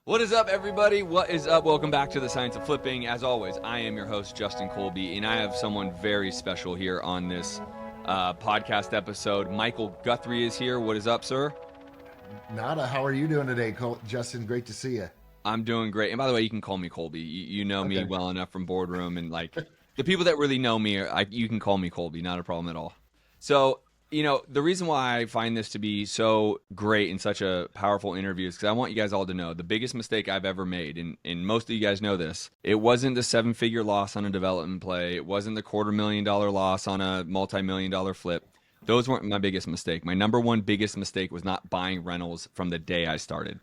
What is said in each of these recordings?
What is up, everybody? What is up? Welcome back to the Science of Flipping. As always, I am your host, Justin Colby, and I have someone very special here on this podcast episode. Michael Guthrie is here. What is up, sir? Nada, how are you doing today, Justin? Great to see you. I'm doing great. And by the way, you can call me Colby. You know me Okay. well enough from Boardroom, and like the people that really know me, you can call me Colby. Not a problem at all. So, the reason why I find this to be so great and such a powerful interview is because I want you guys all to know the biggest mistake I've ever made, and most of you guys know this. It wasn't the seven-figure loss on a development play. It wasn't the $250,000 loss on a multi-million-dollar flip. Those weren't my biggest mistake. My number one biggest mistake was not buying rentals from the day I started.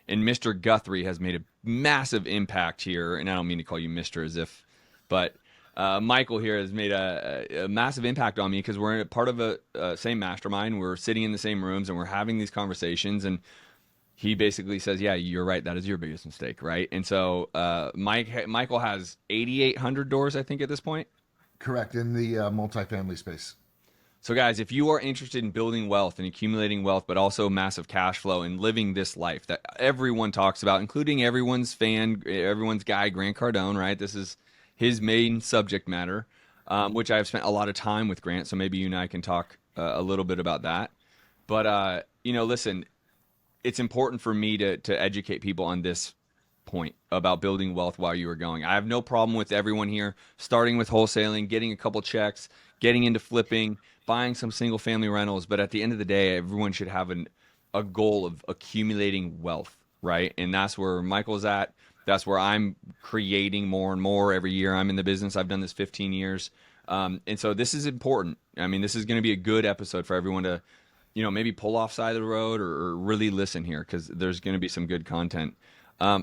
And Mr. Guthrie has made a massive impact here. And I don't mean to call you Mr. as if, but Michael here has made a massive impact on me because we're in part of a same mastermind. We're sitting in the same rooms and we're having these conversations. And he basically says, yeah, you're right. That is your biggest mistake, right? And so Michael has 8,800 doors, I think, at this point. Correct, in the multifamily space. So, guys, if you are interested in building wealth and accumulating wealth, but also massive cash flow and living this life that everyone talks about, including everyone's guy, Grant Cardone, right? This is his main subject matter, which I've spent a lot of time with Grant. So maybe you and I can talk a little bit about that. But, listen, it's important for me to educate people on this point about building wealth while you are going. I have no problem with everyone here starting with wholesaling, getting a couple checks, getting into flipping, buying some single family rentals. But at the end of the day, everyone should have a goal of accumulating wealth, right? And that's where Michael's at. That's where I'm creating more and more every year. I'm in the business. I've done this 15 years. And so this is important. I mean, this is going to be a good episode for everyone to, maybe pull off side of the road or really listen here because there's going to be some good content.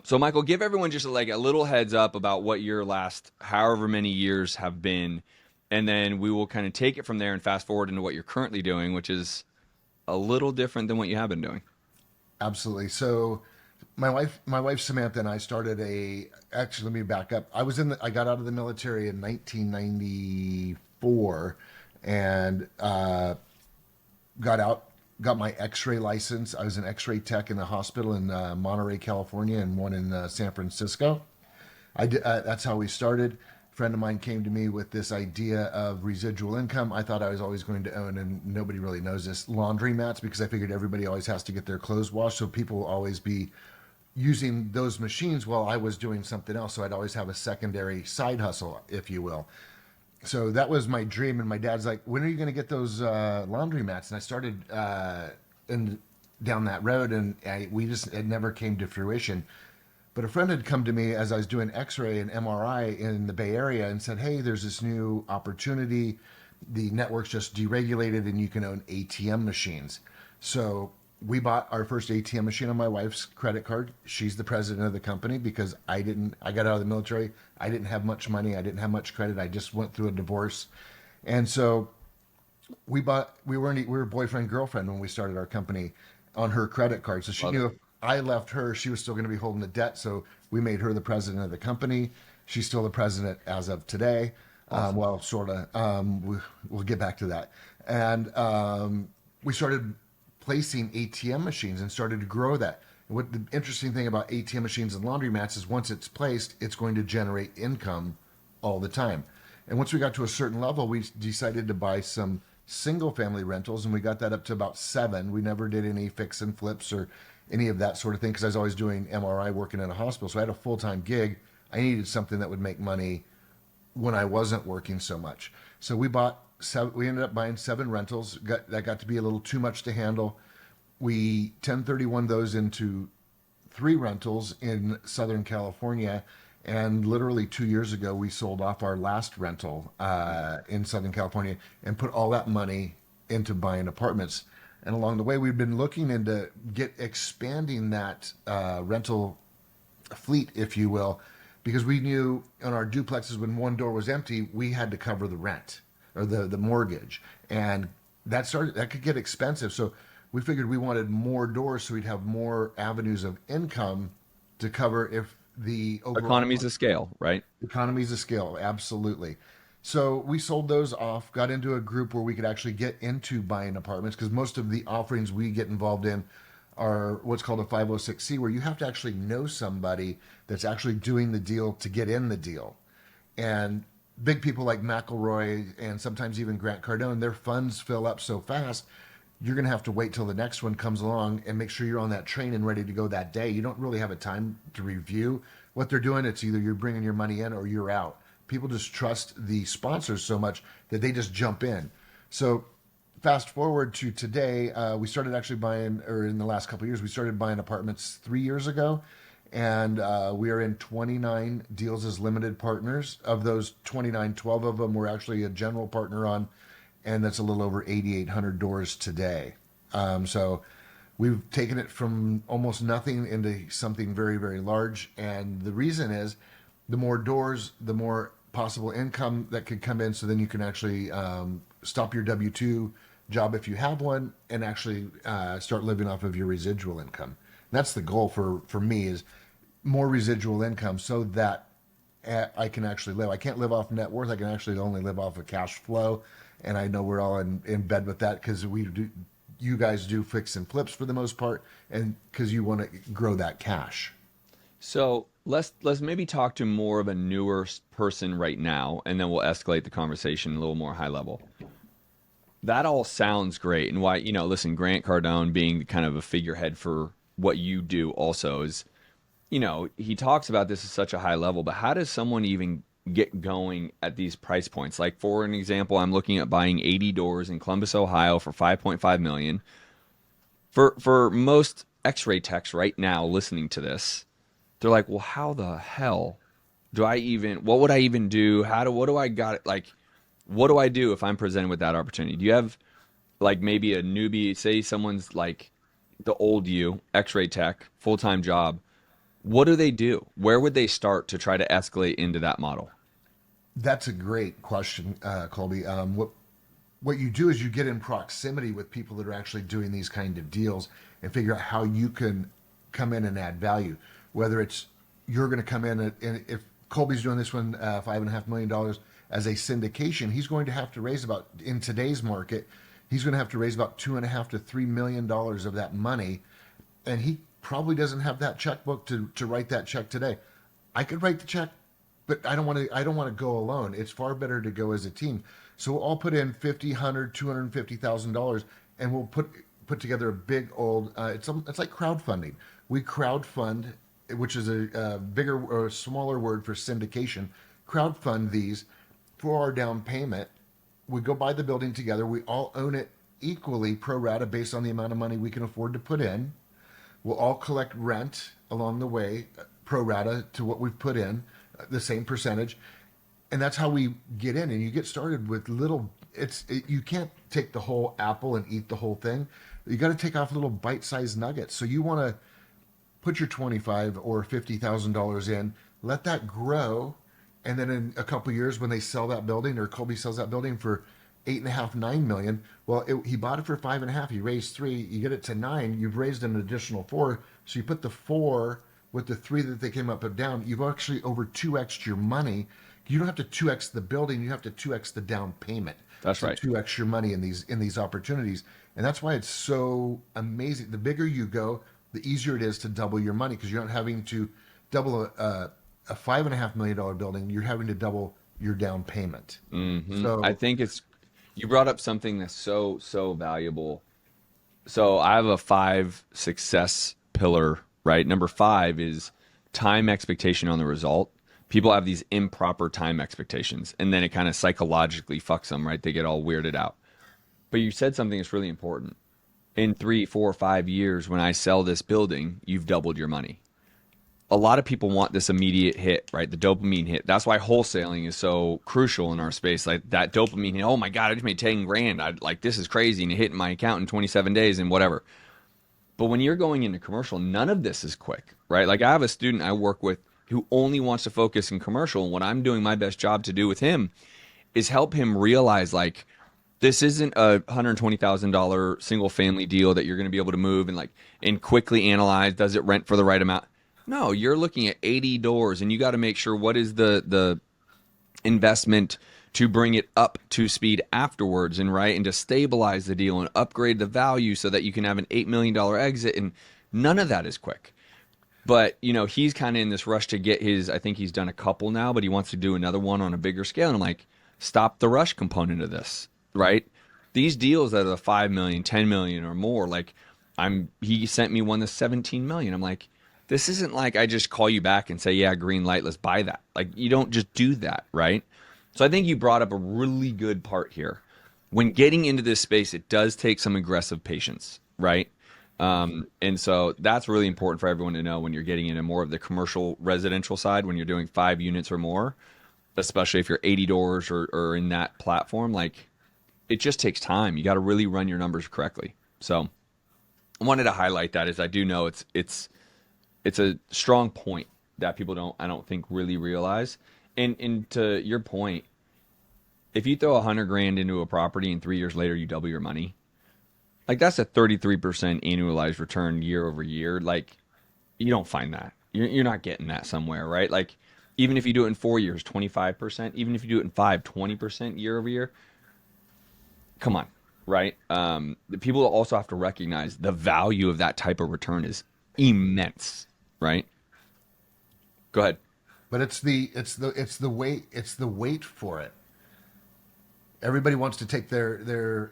So Michael, give everyone just like a little heads up about what your last however many years have been, and then we will kind of take it from there and fast forward into what you're currently doing, which is a little different than what you have been doing. Absolutely. So, my wife Samantha and I started a. Actually, let me back up. I got out of the military in 1994, and got out, got my X-ray license. I was an X-ray tech in a hospital in Monterey, California, and one in San Francisco. I did, that's how we started. A friend of mine came to me with this idea of residual income. I thought I was always going to own, and nobody really knows this, laundry mats because I figured everybody always has to get their clothes washed, so people will always be using those machines while I was doing something else. So I'd always have a secondary side hustle, if you will. So that was my dream. And my dad's like, "When are you going to get those laundry mats?" And I started down that road, and it never came to fruition. But a friend had come to me as I was doing X-ray and MRI in the Bay Area and said, "Hey, there's this new opportunity. The network's just deregulated, and you can own ATM machines." So we bought our first ATM machine on my wife's credit card. She's the president of the company because I didn't. I got out of the military. I didn't have much money. I didn't have much credit. I just went through a divorce, and so we bought. We were boyfriend girlfriend when we started our company on her credit card. So she Love it. knew if I left her, she was still going to be holding the debt. So we made her the president of the company. She's still the president as of today. Awesome. Well, sort of. We'll get back to that. And we started placing ATM machines and started to grow that. What the interesting thing about ATM machines and laundromats is once it's placed, it's going to generate income all the time. And once we got to a certain level, we decided to buy some single family rentals, and we got that up to about 7. We never did any fix and flips or any of that sort of thing because I was always doing MRI working in a hospital. So I had a full-time gig. I needed something that would make money when I wasn't working so much. So we ended up buying 7 rentals. That got to be a little too much to handle. We 1031 those into 3 rentals in Southern California. And literally 2 years ago, we sold off our last rental in Southern California and put all that money into buying apartments. And along the way, we've been looking into expanding that rental fleet, if you will, because we knew on our duplexes when one door was empty, we had to cover the rent or the mortgage, and that could get expensive. So we figured we wanted more doors so we'd have more avenues of income to cover if the overall Economies of scale, right? economies of scale. Absolutely. So we sold those off, got into a group where we could actually get into buying apartments because most of the offerings we get involved in are what's called a 506C, where you have to actually know somebody that's actually doing the deal to get in the deal. And big people like McElroy and sometimes even Grant Cardone, their funds fill up so fast, you're going to have to wait till the next one comes along and make sure you're on that train and ready to go that day. You don't really have a time to review what they're doing. It's either you're bringing your money in or you're out. People just trust the sponsors so much that they just jump in. So fast forward to today, we started actually buying, or in the last couple of years, we started buying apartments 3 years ago, and we are in 29 deals as limited partners. Of those 29, 12 of them we're actually a general partner on, and that's a little over 8,800 doors today. So we've taken it from almost nothing into something very, very large. And the reason is the more doors, the more possible income that could come in. So then you can actually stop your W 2 job if you have one and actually start living off of your residual income. And that's the goal for me is more residual income so that I can actually live. I can't live off net worth. I can actually only live off of cash flow. And I know we're all in bed with that because we do. You guys do fix and flips for the most part, and because you want to grow that cash. So let's maybe talk to more of a newer person right now, and then we'll escalate the conversation a little more high level. That all sounds great, and why, listen, Grant Cardone being kind of a figurehead for what you do also is, he talks about this at such a high level, but how does someone even get going at these price points? Like for an example, I'm looking at buying 80 doors in Columbus, Ohio for 5.5 million. For most X-ray techs right now listening to this, they're like, well, how the hell what would I even do? What do I got? Like, what do I do if I'm presented with that opportunity? Do you have like maybe a newbie, say someone's like the old you, X-ray tech, full-time job. What do they do? Where would they start to try to escalate into that model? That's a great question, Colby. What you do is you get in proximity with people that are actually doing these kind of deals and figure out how you can come in and add value. Whether it's you're going to come in and if Colby's doing this one $5.5 million as a syndication, he's going to have to raise about in today's market, he's going to have to raise about $2.5 to $3 million of that money, and he probably doesn't have that checkbook to write that check today. I could write the check, but I don't want to go alone. It's far better to go as a team. So we'll all put in 50, 100, $250,000, and we'll put together a big old. It's like crowdfunding. We crowdfund, which is a bigger or smaller word for syndication. Crowdfund these for our down payment. We go buy the building together. We all own it equally, pro rata, based on the amount of money we can afford to put in. We'll all collect rent along the way, pro rata to what we've put in, the same percentage, and that's how we get in. And you get started with little. You can't take the whole apple and eat the whole thing. You got to take off little bite-sized nuggets. So you want to put your 25 or $50,000 in, let that grow, and then in a couple of years when they sell that building or Colby sells that building for 8.5, 9 million. Well, he bought it for 5.5. He raised 3. You get it to 9. You've raised an additional 4. So you put the 4 with the 3 that they came up and down. You've actually over 2x your money. You don't have to 2x the building. You have to 2x the down payment. That's to right. 2x your money in these opportunities, and that's why it's so amazing. The bigger you go, the easier it is to double your money because you're not having to double a $5.5 million building. You're having to double your down payment. I So think you brought up something that's so valuable. So I have a 5 success pillar, right? Number 5 is time expectation on the result. People have these improper time expectations, and then it kind of psychologically fucks them, right? They get all weirded out. But you said something that's really important. In 3, 4, 5 years, when I sell this building, you've doubled your money. A lot of people want this immediate hit, right? The dopamine hit. That's why wholesaling is so crucial in our space. Like that dopamine hit. Oh my God, I just made 10 grand. This is crazy. And it hit my account in 27 days and whatever. But when you're going into commercial, none of this is quick, right? Like I have a student I work with who only wants to focus in commercial. And what I'm doing my best job to do with him is help him realize like, this isn't a $120,000 single family deal that you're going to be able to move and quickly analyze. Does it rent for the right amount? No, you're looking at 80 doors and you got to make sure what is the investment to bring it up to speed afterwards, and right, and to stabilize the deal and upgrade the value so that you can have an $8 million exit. And none of that is quick. But he's kind of in this rush to get his. I think he's done a couple now, but he wants to do another one on a bigger scale. And I'm like, stop the rush component of this, right? These deals that are 5 million, 10 million or more, like he sent me one that's 17 million. I'm like, this isn't like I just call you back and say, yeah, green light, let's buy that. Like, you don't just do that, right? So I think you brought up a really good part here. When getting into this space, it does take some aggressive patience, right? And so that's really important for everyone to know when you're getting into more of the commercial residential side, when you're doing 5 units or more, especially if you're 80 doors or in that platform, like it just takes time. You got to really run your numbers correctly. So I wanted to highlight that, as I do know it's a strong point that people I don't think really realize. And to your point, if you throw 100 grand into a property and 3 years later you double your money, like that's a 33% annualized return year over year. Like you don't find that. You're not getting that somewhere, right? Like even if you do it in 4 years, 25%, even if you do it in 20% year over year, come on, right? The people also have to recognize the value of that type of return is immense, right? Go ahead. But it's the wait for it. Everybody wants to take their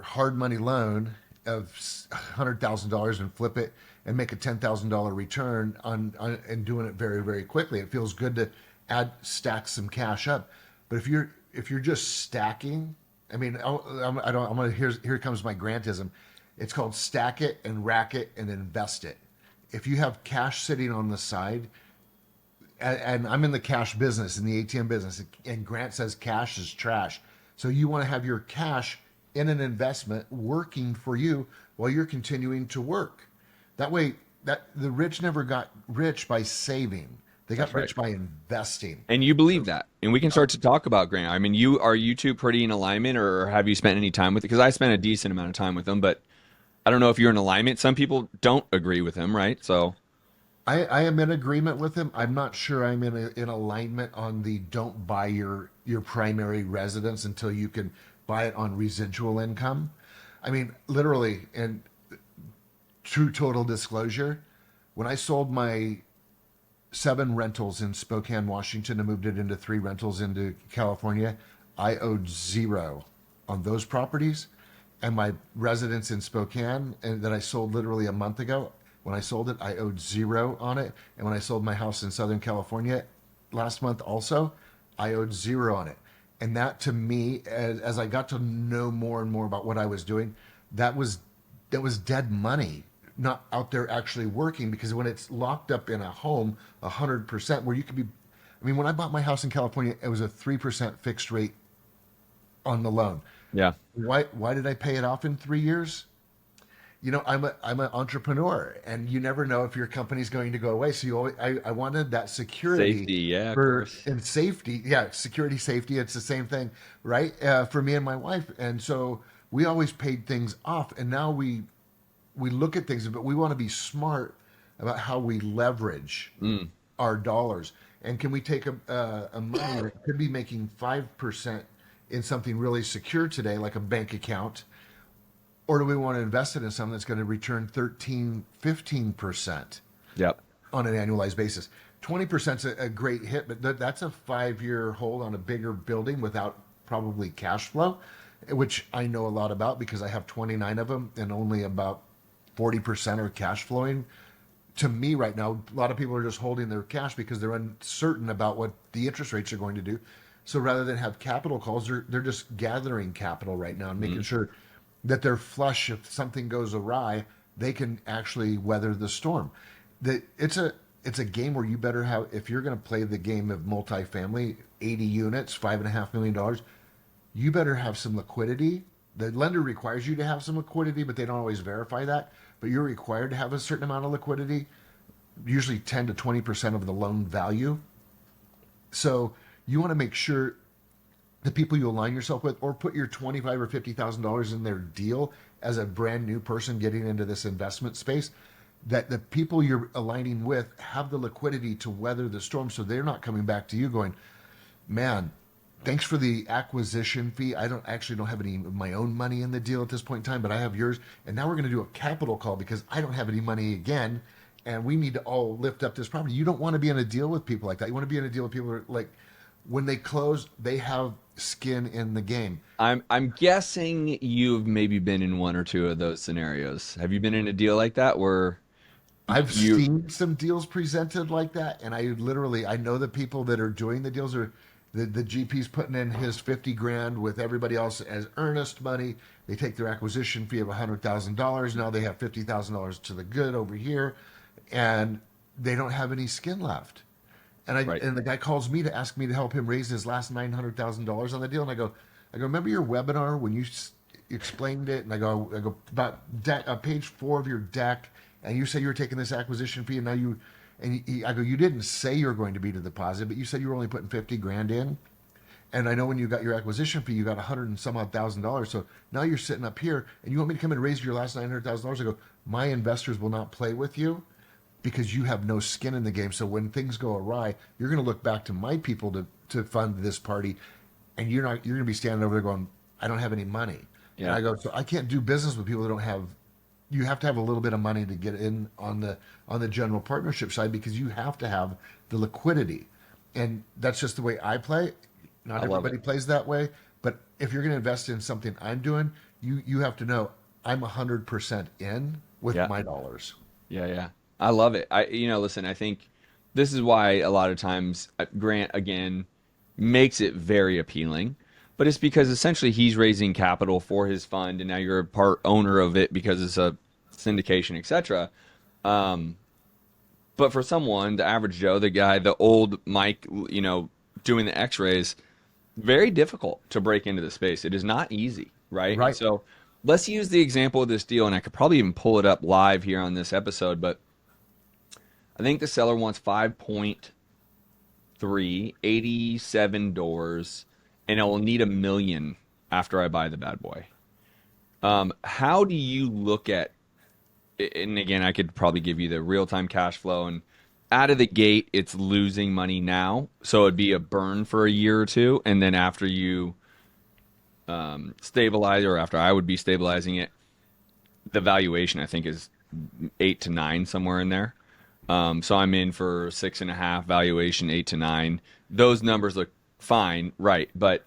hard money loan of $100,000 and flip it and make a $10,000 return and doing it very, very quickly. It feels good to stack some cash up, but if you're just stacking, I mean, I don't. I'm gonna here comes my grantism. It's called stack it and rack it and invest it. If you have cash sitting on the side, and I'm in the cash business, in the ATM business, and Grant says cash is trash. So you want to have your cash in an investment working for you while you're continuing to work. That way, that the rich never got rich by saving. They got That's right. rich by investing. And you believe that. And we can start to talk about Grant. I mean, are you two pretty in alignment, or have you spent any time with it? Because I spent a decent amount of time with him, but I don't know if you're in alignment. Some people don't agree with him, right? So, I am in agreement with him. I'm not sure I'm in alignment on the don't buy your primary residence until you can buy it on residual income. I mean, literally, and true total disclosure, when I sold my 7 rentals in Spokane, Washington, and moved it into 3 rentals into California, I owed zero on those properties. And my residence in Spokane, and that I sold literally a month ago, when I sold it, I owed zero on it. And when I sold my house in Southern California last month, also, I owed zero on it. And that to me, as I got to know more and more about what I was doing, that was dead money, not out there actually working. Because when it's locked up in a home, 100%, where you could be, I mean, when I bought my house in California, it was a 3% fixed rate on the loan. yeah. Why did I pay it off in 3 years? You know, I'm an entrepreneur, and you never know if your company's going to go away. So I wanted that security Safety, yeah, of for course. and safety. Yeah, security, safety. It's the same thing, right? For me and my wife, and so we always paid things off, and now we look at things, but we want to be smart about how we leverage our dollars. And can we take a money that could be making 5% in something really secure today, like a bank account? Or do we want to invest it in something that's going to return 13, 15% Yep. on an annualized basis? 20% is a great hit, but that's a 5-year hold on a bigger building without probably cash flow, which I know a lot about because I have 29 of them and only about 40% are cash flowing. To me right now, a lot of people are just holding their cash because they're uncertain about what the interest rates are going to do. So rather than have capital calls, they're just gathering capital right now and making sure that they're flush. If something goes awry, they can actually weather the storm. It's a game where you better have, if you're going to play the game of multifamily, 80 units, $5.5 million, you better have some liquidity. The lender requires you to have some liquidity, but they don't always verify that. But you're required to have a certain amount of liquidity, usually 10 to 20% of the loan value. So you want to make sure the people you align yourself with, or put your $25,000 or $50,000 in their deal as a brand new person getting into this investment space, that the people you're aligning with have the liquidity to weather the storm, so they're not coming back to you going, man, thanks for the acquisition fee. I don't have any of my own money in the deal at this point in time, but I have yours. And now we're going to do a capital call because I don't have any money again, and we need to all lift up this property. You don't want to be in a deal with people like that. You want to be in a deal with people who are like, when they close, they have skin in the game. I'm guessing you've maybe been in one or two of those scenarios. Have you been in a deal like that where I've you seen some deals presented like that, and I know the people that are doing the deals are the GP's putting in his 50 grand with everybody else as earnest money. They take their acquisition fee of $100,000. Now they have $50,000 to the good over here, and they don't have any skin left. right? And the guy calls me to ask me to help him raise his last $900,000 on the deal, and I go, remember your webinar when you explained it, and I go about page 4 of your deck, and you said you were taking this acquisition fee, and now you, I go, you didn't say you were going to be the deposit, but you said you were only putting 50 grand in, and I know when you got your acquisition fee, you got 100 and some odd $1,000. So now you're sitting up here, and you want me to come and raise your last $900,000? I go, my investors will not play with you because you have no skin in the game. So when things go awry, you're going to look back to my people to fund this party, and you're going to be standing over there going, I don't have any money. And Yeah. I go, so I can't do business with people that don't have. You have to have a little bit of money to get in on the general partnership side because you have to have the liquidity, and that's just the way I play. Not I love it. everybody plays that way, but if you're going to invest in something I'm doing, you have to know I'm 100% in with Yeah. my dollars. Yeah, yeah. I love it. Listen, I think this is why a lot of times Grant again makes it very appealing, but it's because essentially he's raising capital for his fund, and now you're a part owner of it because it's a syndication, etc. Um, but for someone, the average Joe, the guy, the old Mike, doing the X-rays, very difficult to break into the space. It is not easy, right? And Right. so let's use the example of this deal, and I could probably even pull it up live here on this episode, but I think the seller wants 5.3, 87 doors, and it will need 1 million after I buy the bad boy. How do you look at, and again, I could probably give you the real time cash flow, and out of the gate, it's losing money now. So it'd be a burn for a year or two. And then after you stabilize, or after I would be stabilizing it, the valuation I think is 8 to 9, somewhere in there. So I'm in for 6.5 valuation, 8 to 9. Those numbers look fine, right? But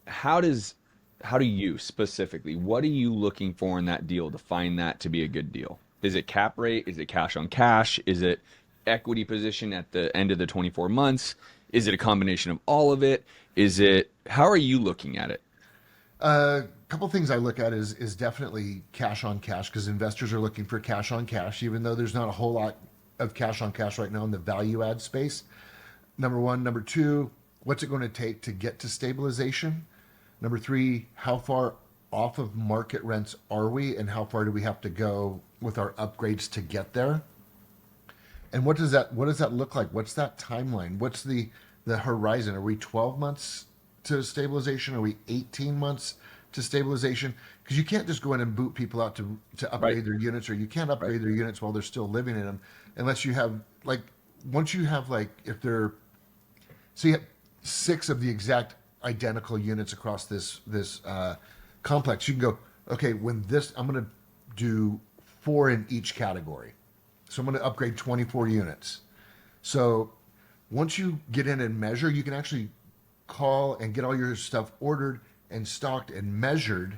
how does how do you specifically, what are you looking for in that deal to find that to be a good deal? Is it cap rate? Is it cash on cash? Is it equity position at the end of the 24 months? Is it a combination of all of it? Is it, how are you looking at it? A couple things I look at is definitely cash on cash because investors are looking for cash on cash, even though there's not a whole lot of cash on cash right now in the value add space. Number one. Number two, what's it going to take to get to stabilization? Number three, how far off of market rents are we, and how far do we have to go with our upgrades to get there? And what does that look like? What's that timeline? What's the horizon? Are we 12 months to stabilization? Are we 18 months to stabilization? Because you can't just go in and boot people out to Right, upgrade their units, or you can't right, upgrade their units while they're still living in them, unless you have like once you have like if they're so you have 6 of the exact identical units across this complex. You can go, okay, when this I'm going to do 4 in each category. So I'm going to upgrade 24 units. So once you get in and measure, you can actually call and get all your stuff ordered and stocked and measured.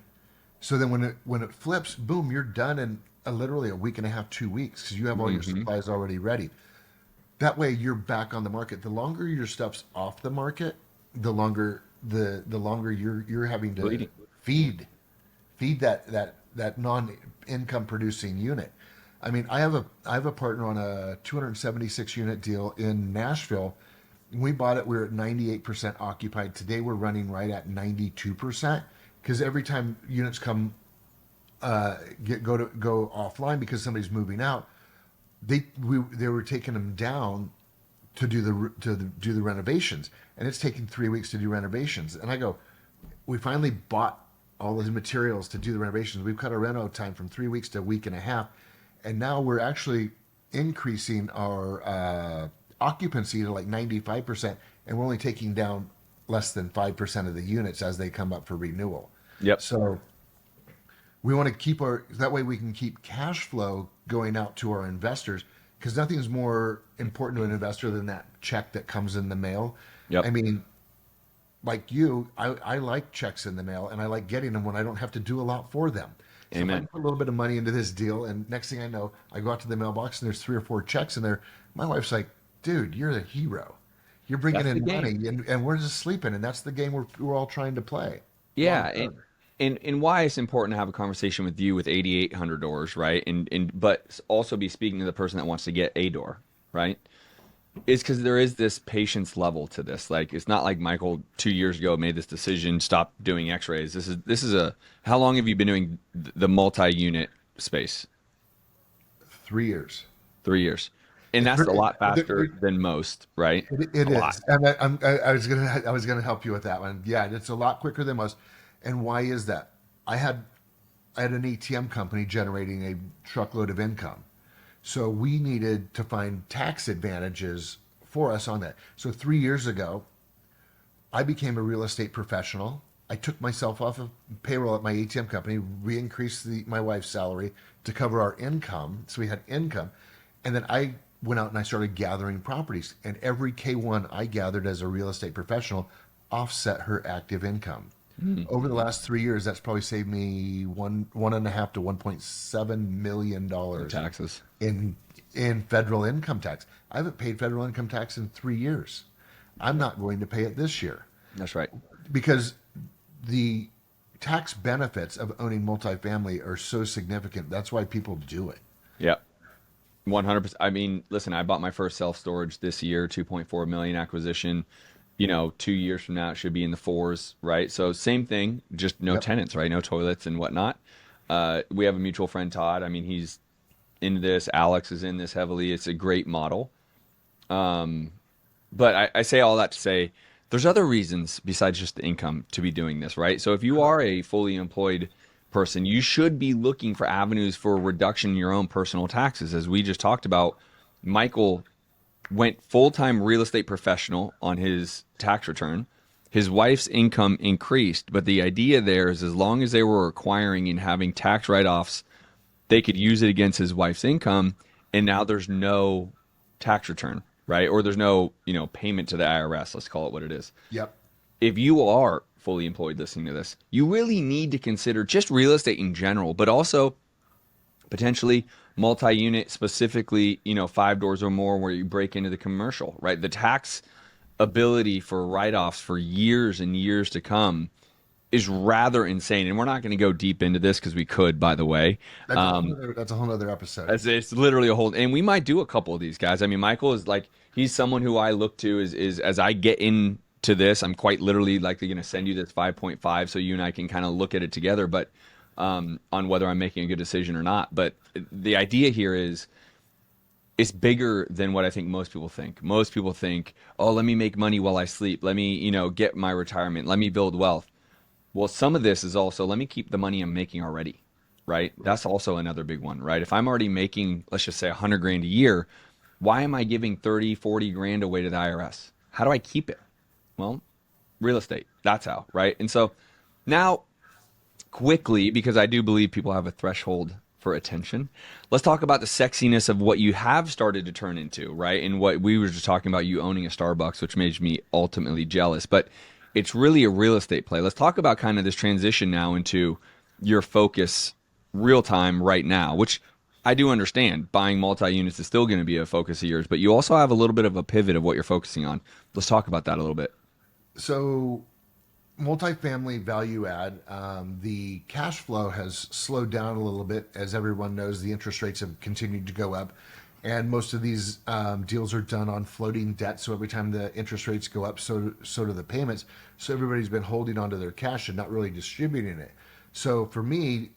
So then when it flips, boom, you're done in literally a week and a half, 2 weeks because you have all your hmm supplies already ready. That way you're back on the market. The longer your stuff's off the market, the longer you're having to bleeding. feed that non-income producing unit. I mean, I have a partner on a 276 unit deal in Nashville. When we bought it, we were at 98% occupied. Today we're running right at 92% because every time units go offline because somebody's moving out, they were taking them down do the renovations, and it's taking 3 weeks to do renovations. And I go, we finally bought all the materials to do the renovations. We've cut our reno time from 3 weeks to a week and a half, and now we're actually increasing our occupancy to like 95%, and we're only taking down less than 5% of the units as they come up for renewal. Yep. So we want to keep that way we can keep cash flow going out to our investors, because nothing's more important to an investor than that check that comes in the mail. I Yep. mean, like you, I like checks in the mail, and I like getting them when I don't have to do a lot for them. So if I Amen. put a little bit of money into this deal, and next thing I know, I go out to the mailbox and there's 3 or 4 checks in there. My wife's like, "Dude, you're the hero. You're bringing That's the in game. money, and we're just sleeping." And that's the game we're all trying to play long Yeah, and, term. and why it's important to have a conversation with you with 8,800 doors, right? And but also be speaking to the person that wants to get a door, right? Is because there is this patience level to this. Like it's not like Michael 2 years ago made this decision, stop doing X-rays. This is a how long have you been doing the multi-unit space? 3 years. 3 years, and It's that's a very, lot faster than most, right? it A lot. is, and I was gonna help you with that one. Yeah, it's a lot quicker than most. And why is that? I had I had an ATM company generating a truckload of income. So we needed to find tax advantages for us on that. So 3 years ago, I became a real estate professional. I took myself off of payroll at my ATM company. We increased my wife's salary to cover our income. So we had income. And then I went out and I started gathering properties. And every K1 I gathered as a real estate professional offset her active income. Over the last 3 years, that's probably saved me one and a half to $1.7 million Taxes. in federal income tax. I haven't paid federal income tax in 3 years. I'm not going to pay it this year That's right. because the tax benefits of owning multifamily are so significant. That's why people do it. Yeah. 100%. I mean, listen, I bought my first self storage this year, 2.4 million acquisition. 2 years from now, it should be in the fours, right? So same thing, just no Yep. tenants, right? No toilets and whatnot. We have a mutual friend, Todd. I mean, he's into this. Alex is in this heavily. It's a great model. But I say all that to say there's other reasons besides just the income to be doing this, right? So if you are a fully employed person, you should be looking for avenues for a reduction in your own personal taxes. As we just talked about, Michael went full-time real estate professional on his tax return. His wife's income increased, but the idea there is as long as they were acquiring and having tax write-offs, they could use it against his wife's income, and now there's no tax return, right? Or there's no, payment to the IRS. Let's call it what it is. Yep. If you are fully employed listening to this, you really need to consider just real estate in general, but also potentially multi-unit, specifically, 5 doors or more, where you break into the commercial, right? The tax ability for write-offs for years and years to come is rather insane. And we're not going to go deep into this because we could, by the way. That's a whole other episode. It's literally a whole, and we might do a couple of these guys. I mean, Michael is like, he's someone who I look to is as I get into this, I'm quite literally likely going to send you this 5.5 so you and I can kind of look at it together, but on whether I'm making a good decision or not. But the idea here is it's bigger than what I think most people think. Most people think, oh, let me make money while I sleep. Let me, get my retirement. Let me build wealth. Well, some of this is also let me keep the money I'm making already, right? That's also another big one, right? If I'm already making, let's just say 100 grand a year, why am I giving 30, 40 grand away to the IRS? How do I keep it? Well, real estate. That's how, right? And so now quickly, because I do believe people have a threshold for attention, let's talk about the sexiness of what you have started to turn into, right? And what we were just talking about, you owning a Starbucks, which made me ultimately jealous. But it's really a real estate play. Let's talk about kind of this transition now into your focus real time right now, which I do understand buying multi units is still going to be a focus of yours, but you also have a little bit of a pivot of what you're focusing on. Let's talk about that a little bit. So multifamily value add, the cash flow has slowed down a little bit. As everyone knows, the interest rates have continued to go up, and most of these deals are done on floating debt. So every time the interest rates go up, so do the payments. So everybody's been holding onto their cash and not really distributing it. So for me,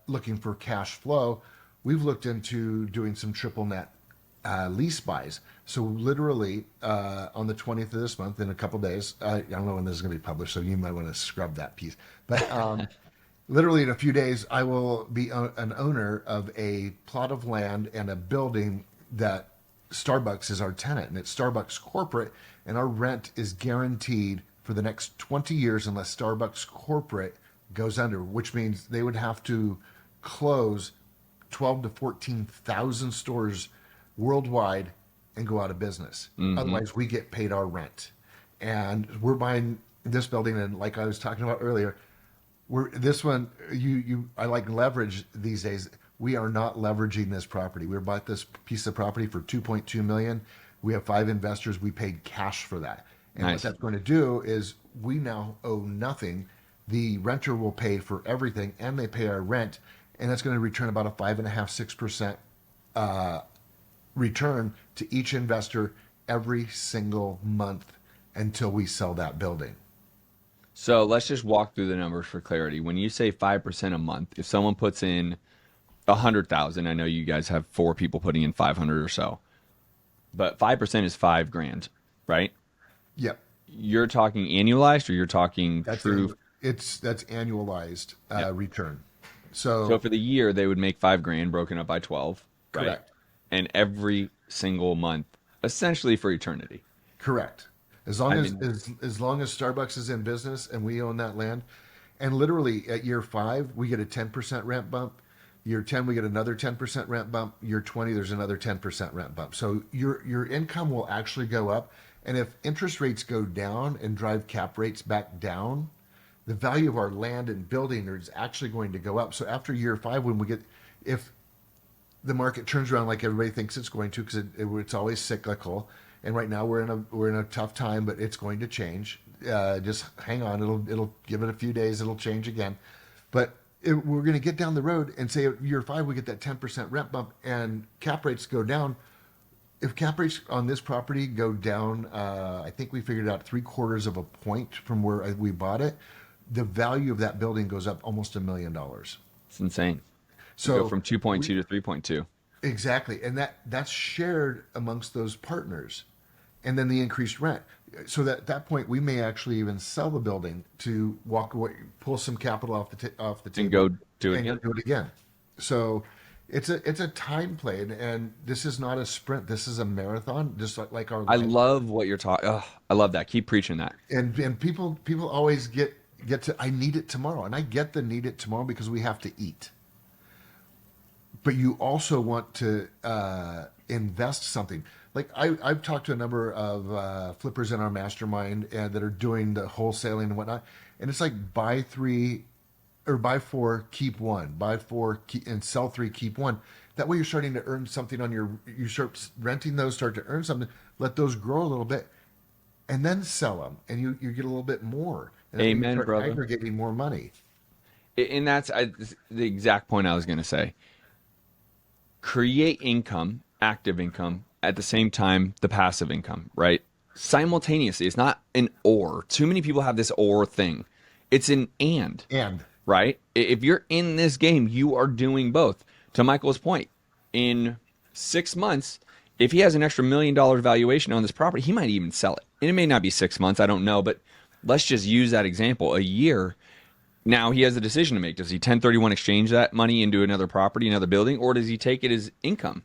looking for cash flow, we've looked into doing some triple net lease buys. So literally on the 20th of this month, in a couple days, I don't know when this is going to be published, so you might want to scrub that piece. But literally in a few days, I will be an owner of a plot of land and a building that Starbucks is our tenant, and it's Starbucks corporate, and our rent is guaranteed for the next 20 years unless Starbucks corporate goes under, which means they would have to close 12 to 14,000 stores worldwide and go out of business. Mm-hmm. Otherwise, we get paid our rent. And we're buying this building, and like I was talking about earlier, we're this one you I like leverage these days. We are not leveraging this property. We bought this piece of property for 2.2 million. We have 5 investors. We paid cash for that. And what Nice. that's going to do is we now owe nothing. The renter will pay for everything, and they pay our rent, and that's going to return about a 5.5 6% return to each investor every single month until we sell that building. So let's just walk through the numbers for clarity. When you say 5% a month, if someone puts in 100,000, I know you guys have 4 people putting in 500 or so, but 5% is 5 grand, right? Yep. You're talking annualized, or you're talking That's true? that's annualized Yep. return. So So for the year, they would make 5 grand broken up by 12, right? correct, And every single month, essentially for eternity. correct. As long I as mean, as long as Starbucks is in business and we own that land, and literally at year 5 we get a 10% rent bump. Year 10 we get another 10% rent bump. Year 20 there's another 10% rent bump. So your income will actually go up. And if interest rates go down and drive cap rates back down, the value of our land and building is actually going to go up. So after year 5, when we get, if the market turns around like everybody thinks it's going to, because it's always cyclical, and right now we're in a tough time, but it's going to change. Just hang on; it'll give it a few days, it'll change again. But we're going to get down the road and say at year 5 we get that 10% rent bump and cap rates go down. If cap rates on this property go down, I think we figured out 3/4 of a point from where we bought it. The value of that building goes up almost $1 million. it's insane. You go So from 2.2 we to 3.2. exactly, and that's shared amongst those partners, and then the increased rent. So that at that point, we may actually even sell the building to walk away, pull some capital off the And table, go do it and go again. do it again. So it's a time play, and this is not a sprint. This is a marathon, just like our I life. love what you're talking. I love that. Keep preaching that. And people always get to I need it tomorrow, and I get the need it tomorrow because we have to eat. But you also want to invest something. Like I've talked to a number of flippers in our mastermind and that are doing the wholesaling and whatnot, and it's like buy 3 or buy 4, keep 1, buy 4, and sell 3, keep 1. That way you're starting to earn something on you start renting those, start to earn something, let those grow a little bit, and then sell them, and you get a little bit more, and that way you Amen, start brother. aggregating more money. And the exact point I was going to say. Create income, active income, at the same time, the passive income, right? Simultaneously. It's not an or. Too many people have this or thing. It's an and, And right? If you're in this game, you are doing both. To Michael's point, in 6 months, if he has an extra $1 million valuation on this property, he might even sell it. And it may not be 6 months, I don't know, but let's just use that example. A year, now he has a decision to make. Does he 1031 exchange that money into another property, another building, or does he take it as income?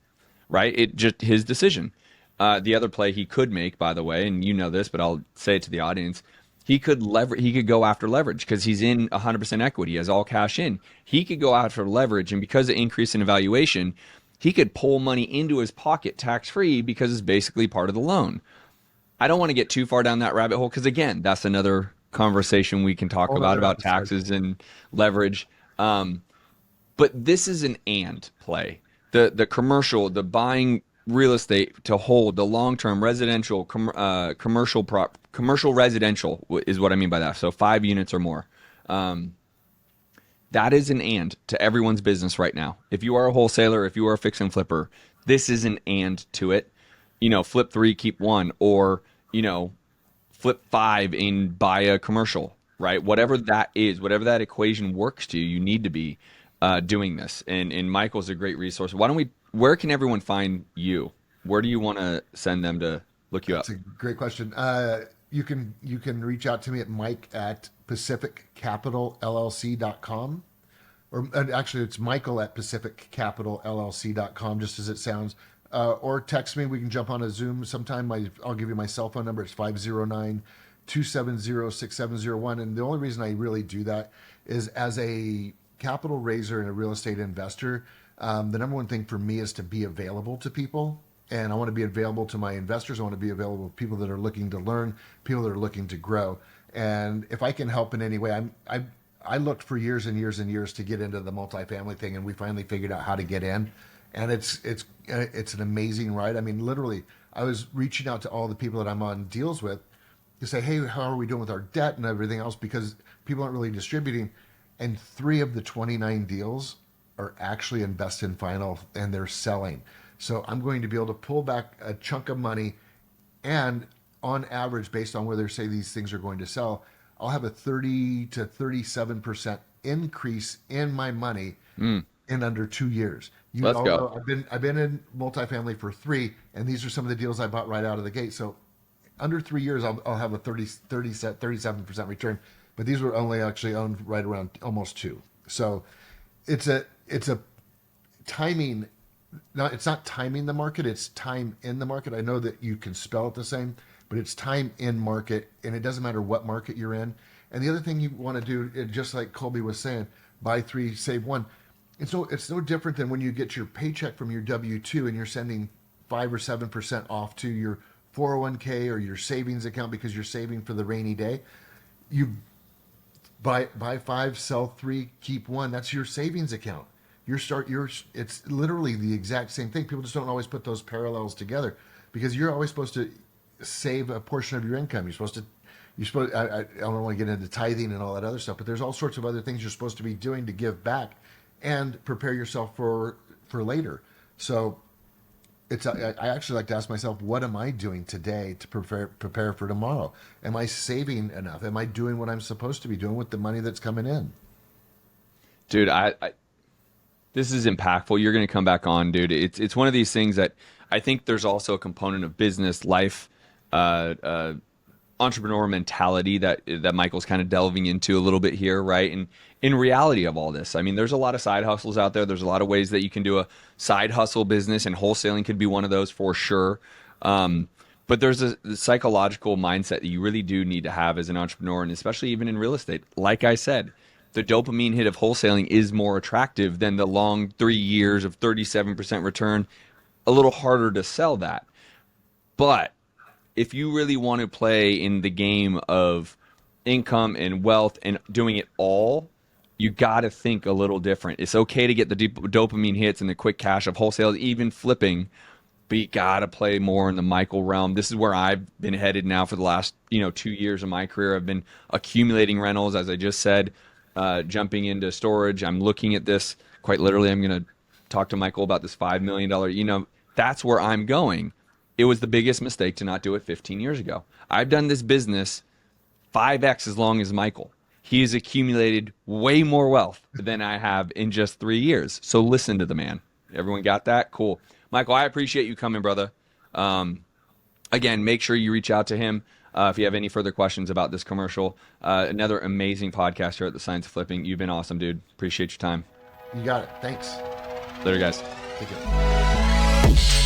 Right? It just his decision. The other play he could make, by the way, and you know this, but I'll say it to the audience. He could leverage. He could go after leverage because he's in 100% equity. He has all cash in. He could go after leverage, and because of the increase in evaluation, he could pull money into his pocket tax free because it's basically part of the loan. I don't want to get too far down that rabbit hole because again, that's another conversation we can talk whole other about episode. taxes and leverage. But this is an and play. The commercial, the buying real estate to hold, the long term residential, commercial residential is what I mean by that. So 5 units or more. That is an and to everyone's business right now. If you are a wholesaler, if you are a fix and flipper, this is an and to it. Flip 3, keep 1, or flip 5 and buy a commercial, right? Whatever that is, whatever that equation works to you, you need to be doing this. And Michael's a great resource. Where can everyone find you? Where do you want to send them to look you That's up? a great question. You can reach out to me at Mike at pacificcapitalllc.com, or actually it's Michael at pacificcapitalllc.com, just as it sounds. or text me. We can jump on a Zoom sometime. I'll give you my cell phone number. It's 509-270-6701. And the only reason I really do that is as a capital raiser and a real estate investor, the number one thing for me is to be available to people. And I want to be available to my investors. I want to be available to people that are looking to learn, people that are looking to grow. And if I can help in any way, I looked for years and years and years to get into the multifamily thing, and we finally figured out how to get in. And it's an amazing ride. I mean, literally, I was reaching out to all the people that I'm on deals with to say, hey, how are we doing with our debt and everything else? Because people aren't really distributing. And 3 of the 29 deals are actually invest in final, and they're selling. So I'm going to be able to pull back a chunk of money, and on average, based on where they say these things are going to sell, I'll have a 30 to 37% increase in my money in under 2 years. Let's go. I've been in multifamily for 3, and these are some of the deals I bought right out of the gate. So under 3 years, I'll have a 37% return. But these were only actually owned right around almost 2. So it's a timing. Now, it's not timing the market, it's time in the market. I know that you can spell it the same, but it's time in market, and it doesn't matter what market you're in. And the other thing you want to do, just like Colby was saying, buy 3, save 1. It's no different than when you get your paycheck from your W-2 and you're sending 5 or 7% off to your 401k or your savings account because you're saving for the rainy day. You buy 5, sell 3, keep 1. That's your savings account. It's literally the exact same thing. People just don't always put those parallels together, because you're always supposed to save a portion of your income. I don't want to get into tithing and all that other stuff, but there's all sorts of other things you're supposed to be doing to give back and prepare yourself for later. So I actually like to ask myself, what am I doing today to prepare for tomorrow? Am I saving enough? Am I doing what I'm supposed to be doing with the money that's coming in? Dude, this is impactful. You're going to come back on, dude. It's one of these things that I think there's also a component of business life, entrepreneur mentality that Michael's kind of delving into a little bit here, right? And in reality of all this, I mean, there's a lot of side hustles out there. There's a lot of ways that you can do a side hustle business, and wholesaling could be one of those for sure. But there's a psychological mindset that you really do need to have as an entrepreneur, and especially even in real estate. Like I said, the dopamine hit of wholesaling is more attractive than the long 3 years of 37% return. A little harder to sell that. But if you really want to play in the game of income and wealth and doing it all, you got to think a little different. It's okay to get the dopamine hits and the quick cash of wholesale, even flipping, but you got to play more in the Michael realm. This is where I've been headed now for the last 2 years of my career. I've been accumulating rentals, as I just said, jumping into storage. I'm looking at this quite literally. I'm going to talk to Michael about this $5 million. That's where I'm going. It was the biggest mistake to not do it 15 years ago. I've done this business 5x as long as Michael. He has accumulated way more wealth than I have in just 3 years. So listen to the man. Everyone got that? Cool. Michael, I appreciate you coming, brother. Again, make sure you reach out to him if you have any further questions about this commercial. Another amazing podcast here at The Science of Flipping. You've been awesome, dude. Appreciate your time. You got it. Thanks. Later, guys. Take care.